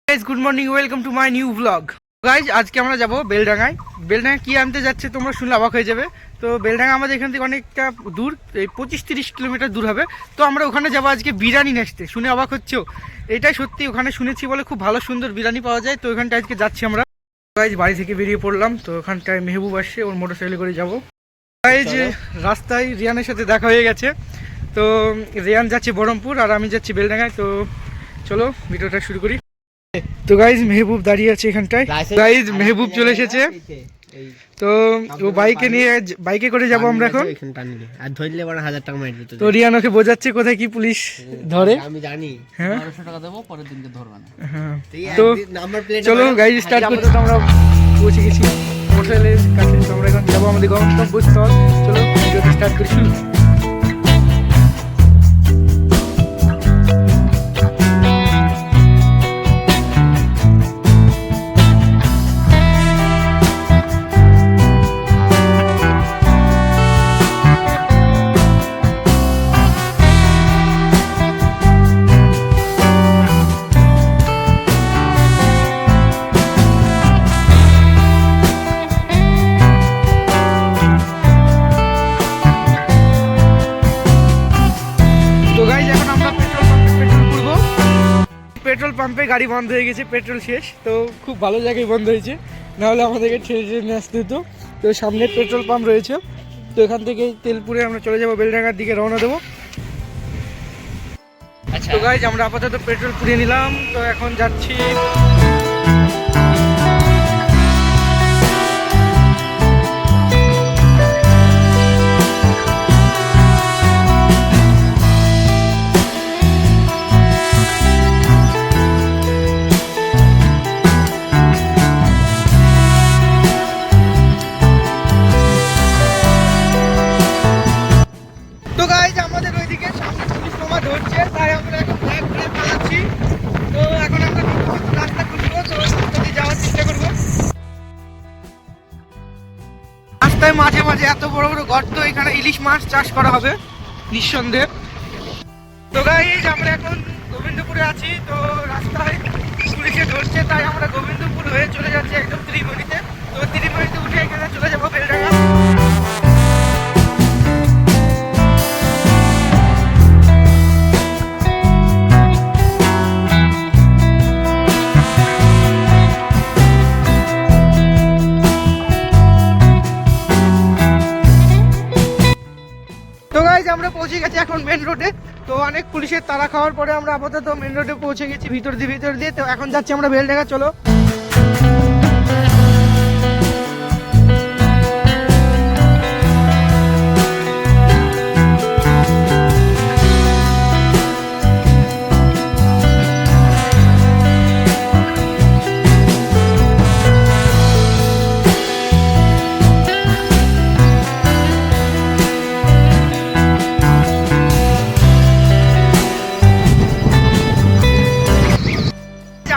Guys good morning, welcome to my new blog. Guys আজকে আমরা যাবো বেলডাঙ্গায়। বেলডাঙ্গা কি আনতে যাচ্ছে তোমরা শুনলে অবাক হয়ে যাবে। তো বেলডাঙ্গা আমাদের এখান থেকে অনেকটা দূর, এই 25-30 কিলোমিটার দূর হবে। তো আমরা ওখানে যাবো আজকে বিরিয়ানি নেসতে। শুনে অবাক হচ্ছেও, এটাই সত্যি। ওখানে শুনেছি বলে খুব ভালো সুন্দর বিরিয়ানি পাওয়া যায়। তো ওখানটা আজকে যাচ্ছি আমরা। গাইজ বাড়ি থেকে বেরিয়ে পড়লাম। তো ওখানটায় মেহবুব আসছে, ওর মোটরসাইকেল করে যাবো। গাইজ রাস্তায় রিয়ানের সাথে দেখা হয়ে গেছে। তো রিয়ান যাচ্ছে বহরমপুর আর আমি যাচ্ছি বেলডাঙ্গায়। তো চলো ভিডিওটা শুরু করি। তো গাইজ মেহবুব দাঁড়িয়ে আছে এখানটায়। গাইজ মেহবুব চলে এসেছে। তো ও বাইকে করে যাবো আমরা এখন। আর ধরলে 1000 টাকা মাইর দিত। তো রিয়ান ওকে বোঝাচ্ছে কোথায় কি পুলিশ ধরে। আমি জানি। হ্যাঁ 1200 টাকা দেবো, পরের দিনকে ধরবে না। হ্যাঁ তো তো নাম্বার প্লেট চলো গাইজ স্টার্ট করতে। তো আমরা পৌঁছে গেছি হোটেলের কাছে। তো আমরা এখন যাবো আমাদের গন্তব্যস্থল। চলো ভিডিওটা স্টার্ট করি। পেট্রোল পাম্পে গাড়ি বন্ধ হয়ে গেছে, পেট্রোল শেষ। তো খুব ভালো জায়গায় বন্ধ হয়েছে, নাহলে আমাদেরকে ঠেলে ঠেলে আসতে হতো। তো সামনে পেট্রোল পাম্প রয়েছে। তো এখান থেকে তেল পুরে আমরা চলে যাবো বেলডাঙ্গার দিকে, রওনা দেবো। তো গাইজ আমরা আপাতত পেট্রোল পুড়িয়ে নিলাম। তো এখন যাচ্ছি। তো গাইজ আমাদের ওইদিকে সামনে পুলিশ বোমা ধরছে, তাই আমরা এখন ব্যাগ ঘুরে পালাচ্ছি। তো এখন আমরা রাস্তা খুঁজবো, তো যদি যাওয়ার চেষ্টা করবো। রাস্তায় মাঝে মাঝে এত বড় বড় গর্ত, এখানে ইলিশ মাছ চাষ করা হবে নিঃসন্দেহে। তো গাইজ আমরা এখন গোবিন্দপুরে আছি। তো রাস্তায় পুলিশে ধরছে, তাই আমরা গোবিন্দপুর হয়ে চলে যাচ্ছি একদম ত্রিমণিতে। তো ত্রিমণিতে উঠে এখানে চলে যাবো বেলডাঙ্গা। তো গাইজ আমরা পৌঁছে গেছি এখন মেন রোডে। তো অনেক পুলিশের তাড়া খাওয়ার পরে আমরা আপাতত মেন রোডে পৌঁছে গেছি, ভিতর দিয়ে। তো এখন যাচ্ছি আমরা বেলডাঙ্গা। চলো।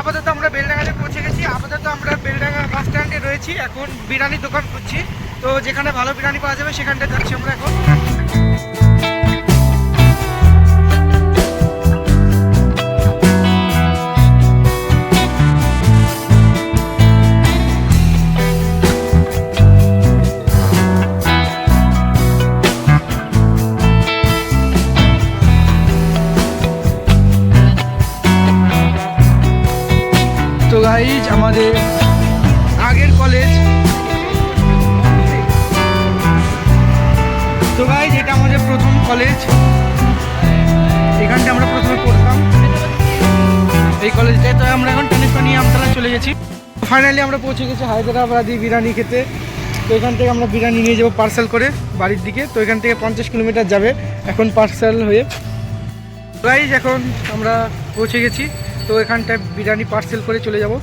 আপাতত আমরা বেলডাঙ্গাতে পৌঁছে গেছি। আপাতত আমরা বেলডাঙ্গা বাস স্ট্যান্ডে রয়েছি। এখন বিরিয়ানির দোকান খুঁজছি। তো যেখানে ভালো বিরিয়ানি পাওয়া যাবে সেখানটা যাচ্ছি আমরা এখন। তো গাইজ আমাদের আগের কলেজ। তো গাইজ এটা আমাদের প্রথম কলেজ, এখানটা আমরা প্রথমে পড়তাম এই কলেজটায়। তো আমরা এখন ট্রান্সফার নিয়ে আমতলা চলে গেছি। ফাইনালি আমরা পৌঁছে গেছি হায়দ্রাবাদি বিরিয়ানি খেতে। তো এখান থেকে আমরা বিরিয়ানি নিয়ে যাবো পার্সেল করে বাড়ির দিকে। তো এখান থেকে 50 কিলোমিটার যাবে এখন পার্সেল হয়ে। গাইজ এখন আমরা পৌঁছে গেছি। তো এখানটায় বিরিয়ানি পার্সেল করে চলে যাব।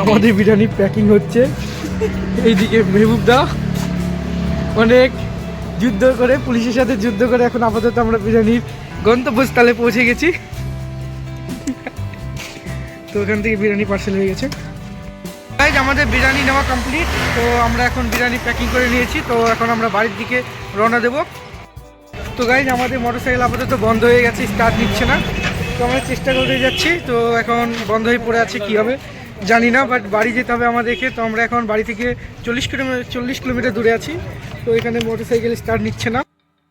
আমাদের বিরিয়ানি প্যাকিং হচ্ছে। এইদিকে মেহবুব দা অনেক যুদ্ধ করে, পুলিশের সাথে যুদ্ধ করে এখন আপাতত আমরা বিরিয়ানির গন্তব্যস্থলে পৌঁছে গেছি। তো ওখান থেকে বিরিয়ানি পার্সেল হয়ে গেছে। গাইজ আমাদের বিরিয়ানি নেওয়া কমপ্লিট। তো আমরা এখন বিরিয়ানি প্যাকিং করে নিয়েছি। তো এখন আমরা বাড়ির দিকে রওনা দেব। তো গাইজ আমাদের মোটরসাইকেল আপাতত বন্ধ হয়ে গেছে, স্টার্ট নিচ্ছে না। তো আমরা চেষ্টা করে যাচ্ছি, তো এখন বন্ধ হয়ে পড়ে আছে, কী হবে জানি না, বাট বাড়ি যেতে হবে আমাদেরকে। তো আমরা এখন বাড়ি থেকে 40 কিলোমিটার দূরে আছি। তো এখানে মোটরসাইকেল স্টার্ট নিচ্ছে না,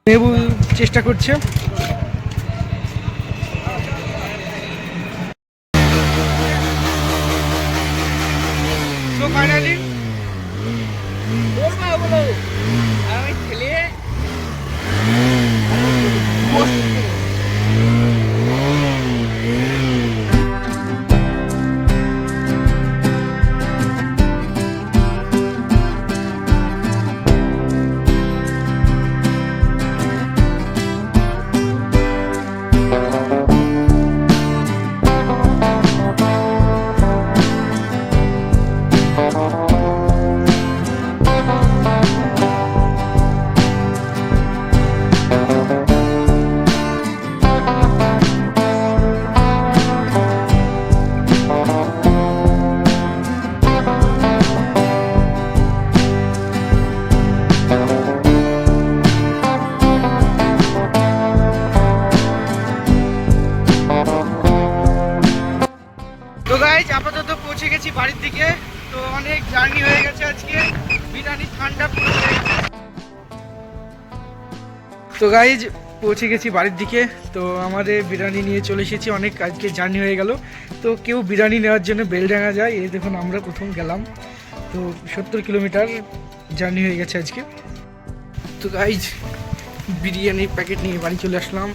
নেবু চেষ্টা করছে। তো ফাইনালি তো গাইজ আপাতত পৌঁছে গেছি বাড়ির দিকে। তো অনেক জার্নি হয়ে গেছে আজকে, বিরিয়ানি ঠান্ডা পুরো হয়ে গেছে। তো গাইজ পৌঁছে গেছি বাড়ির দিকে। তো আমাদের বিরিয়ানি নিয়ে চলে এসেছি, অনেক আজকে জার্নি হয়ে গেল। তো কেউ বিরিয়ানি নেওয়ার জন্য বেলডাঙ্গা যায়, এই দেখুন আমরা প্রথম গেলাম। তো 70 কিলোমিটার জার্নি হয়ে গেছে আজকে। তো গাইজ বিরিয়ানির প্যাকেট নিয়ে বাড়ি চলে আসলাম।